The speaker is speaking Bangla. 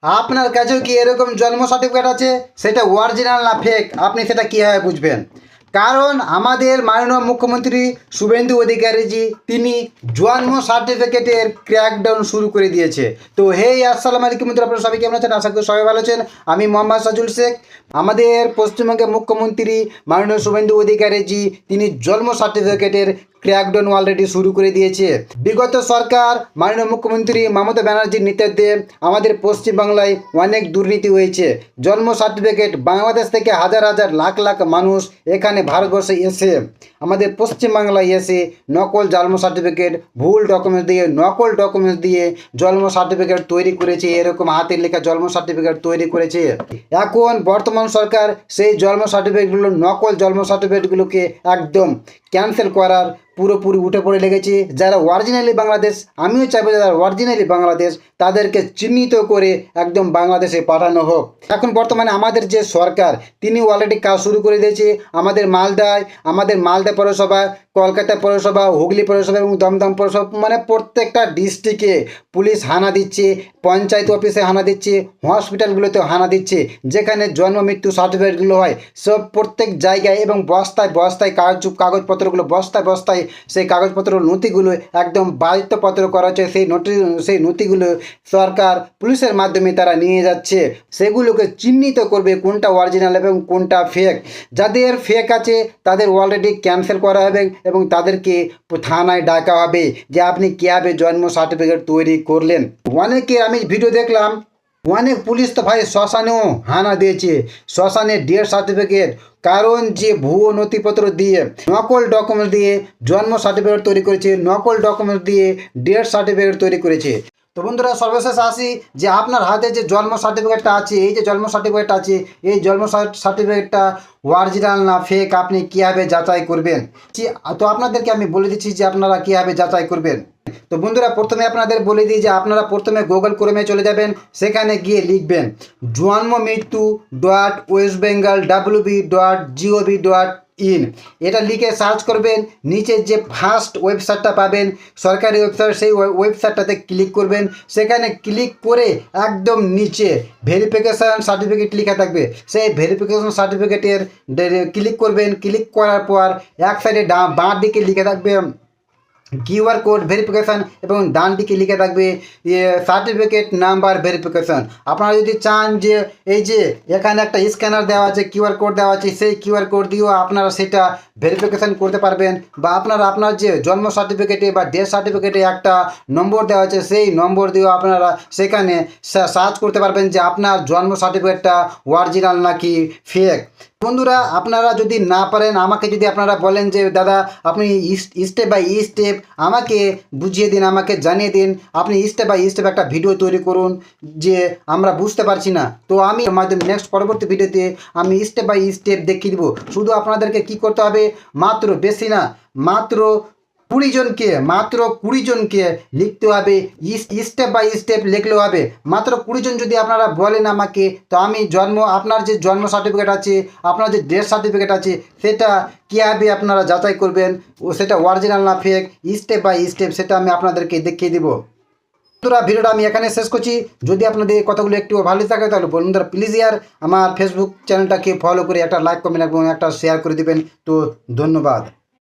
আপনার কাছেও কি এরকম জন্ম সার্টিফিকেট আছে, সেটা অরিজিনাল না ফেক, আপনি সেটা কীভাবে বুঝবেন? কারণ আমাদের মাননীয় মুখ্যমন্ত্রী শুভেন্দু অধিকারীজি তিনি জন্ম সার্টিফিকেটের ক্র্যাকডাউন শুরু করে দিয়েছে। তো আসসালামু আলাইকুম বন্ধুরা, আপনারা সবাই কেমন আছেন? আশা করি সবাই ভালো আছেন। আমি মোহাম্মদ সাজুল শেখ। আমাদের পশ্চিমবঙ্গের মুখ্যমন্ত্রী মাননীয় শুভেন্দু অধিকারীজি তিনি জন্ম সার্টিফিকেটের ক্র্যাকডাউন অলরেডি শুরু করে দিয়েছে। বিগত সরকার মাননীয় মুখ্যমন্ত্রী মমতা ব্যানার্জির নেতৃত্বে আমাদের পশ্চিমবাংলায় অনেক দুর্নীতি হয়েছে। জন্ম সার্টিফিকেট বাংলাদেশ থেকে হাজার হাজার লাখ লাখ মানুষ এখানে ভারতবর্ষে এসে আমাদের পশ্চিমবাংলায় এসে নকল জন্ম সার্টিফিকেট, ভুল ডকুমেন্টস দিয়ে, নকল ডকুমেন্টস দিয়ে জন্ম সার্টিফিকেট তৈরি করেছে, এরকম হাতের লেখা জন্ম সার্টিফিকেট তৈরি করেছে। এখন বর্তমান সরকার সেই জন্ম সার্টিফিকেটগুলো, নকল জন্ম সার্টিফিকেটগুলোকে একদম ক্যান্সেল করার পুরোপুরি উঠে পড়ে লেগেছে। যারা অরিজিনালি বাংলাদেশ, আমিও চাইবো যারা অরিজিনালি বাংলাদেশ তাদেরকে চিহ্নিত করে একদম বাংলাদেশে পাঠানো হোক। এখন বর্তমানে আমাদের যে সরকার তিনি অলরেডি কাজ শুরু করে দিয়েছে। আমাদের মালদা পৌরসভা, কলকাতা পৌরসভা, হুগলি পৌরসভা এবং দমদম পৌরসভা, মানে প্রত্যেকটা ডিস্ট্রিক্টে পুলিশ হানা দিচ্ছে, পঞ্চায়েত অফিসে হানা দিচ্ছে, হসপিটালগুলোতেও হানা দিচ্ছে, যেখানে জন্ম মৃত্যু সার্টিফিকেটগুলো হয় সব প্রত্যেক জায়গায়, এবং বস্তায় বস্তায় কাগজপত্রগুলো বস্তায় বস্তায় সেই কাগজপত্র নথিগুলো একদম বাধিতপত্র করা হচ্ছে। সেই নথিগুলো সরকার পুলিশের মাধ্যমে তারা নিয়ে যাচ্ছে। সেগুলোকে চিহ্নিত করবে কোনটা অরিজিনাল এবং কোনটা ফেক। যাদের ফেক আছে তাদের অলরেডি ক্যান্সেল করা হবে এবং তাদেরকে থানায় ডাকা হবে যে আপনি কীভাবে জন্ম সার্টিফিকেট তৈরি করলেন। অনেকে আমি ভিডিও দেখলাম, অনেক পুলিশ তো ভাই শ্মশানেও হানা দিয়েছে, শ্মশানে ডেথ সার্টিফিকেট, কারণ যে ভুয়ো নথিপত্র দিয়ে, নকল ডকুমেন্ট দিয়ে জন্ম সার্টিফিকেট তৈরি করেছে, নকল ডকুমেন্ট দিয়ে ডেথ সার্টিফিকেট তৈরি করেছে। তো বন্ধুরা, সর্বশেষ আসি যে আপনার হাতে যে জন্ম সার্টিফিকেটটা আছে, এই যে জন্ম সার্টিফিকেটটা আছে, এই জন্ম সার্টিফিকেটটা অরিজিনাল না ফেক আপনি কীভাবে যাচাই করবেন? তো আপনাদেরকে আমি বলে দিচ্ছি যে আপনারা কীভাবে যাচাই করবেন। তো বন্ধুরা, প্রথমে আপনাদের বলে দিই যে আপনারা প্রথমে গুগল ক্রোমে চলে যাবেন, সেখানে গিয়ে লিখবেন জন্ম মৃত্যু .westbengal.wb.gov.in। এটা লিখে সার্চ করবেন। নিচে যে ফার্স্ট ওয়েবসাইটটা পাবেন, সরকারি ওয়েবসাইট, সেই ওয়েবসাইটটাতে ক্লিক করবেন। সেখানে ক্লিক করে একদম নিচে ভেরিফিকেশান সার্টিফিকেট লেখা থাকবে, সেই ভেরিফিকেশান সার্টিফিকেটের ক্লিক করবেন। ক্লিক করার পর এক সাইডে বাঁ দিকে লিখে থাকবে কিউআর কোড ভেরিফিকেশান এবং ডান দিকে লিখে থাকবে সার্টিফিকেট নাম্বার ভেরিফিকেশান। আপনারা যদি চান যে এই যে এখানে একটা স্ক্যানার দেওয়া আছে, কিউআর কোড দেওয়া আছে, সেই কিউআর কোড দিয়েও আপনারা সেটা ভেরিফিকেশান করতে পারবেন। বা আপনার যে জন্ম সার্টিফিকেটে বা ডেথ সার্টিফিকেটে একটা নম্বর দেওয়া আছে, সেই নম্বর দিয়েও আপনারা সেখানে সার্চ করতে পারবেন যে আপনার জন্ম সার্টিফিকেটটা অরিজিনাল নাকি ফেক। বন্ধুরা, আপনারা যদি না পারেন, আমাকে যদি আপনারা বলেন যে দাদা আপনি স্টেপ বাই স্টেপ আমাকে বুঝিয়ে দিন, আমাকে জানিয়ে দিন, আপনি স্টেপ বাই স্টেপ একটা ভিডিও তৈরি করুন, যে আমরা বুঝতে পারছি না, তো আমি মাধ্যমে নেক্সট পরবর্তী ভিডিওতে আমি স্টেপ বাই স্টেপ দেখিয়ে দেবো। শুধু আপনাদেরকে কি করতে হবে, মাত্র বেশি না, মাত্র 20 জনকে লিখতে হবে। স্টেপ বাই স্টেপ লিখলেও হবে। মাত্র 20 জন যদি আপনারা বলেন আমাকে, তো আমি আপনার যে জন্ম সার্টিফিকেট আছে, আপনার যে ডেথ সার্টিফিকেট আছে, সেটা কীভাবে আপনারা যাচাই করবেন ও সেটা অরিজিনাল না ফেক, স্টেপ বাই স্টেপ সেটা আমি আপনাদেরকে দেখিয়ে দেবো। বন্ধুরা, ভিডিওটা আমি এখানে শেষ করছি। যদি আপনাদের কথাগুলো একটু ভালো থাকে তাহলে বন্ধুরা প্লিজ আমার ফেসবুক চ্যানেলটাকে ফলো করে একটা লাইক, কমেন্ট এবং একটা শেয়ার করে দেবেন। তো ধন্যবাদ।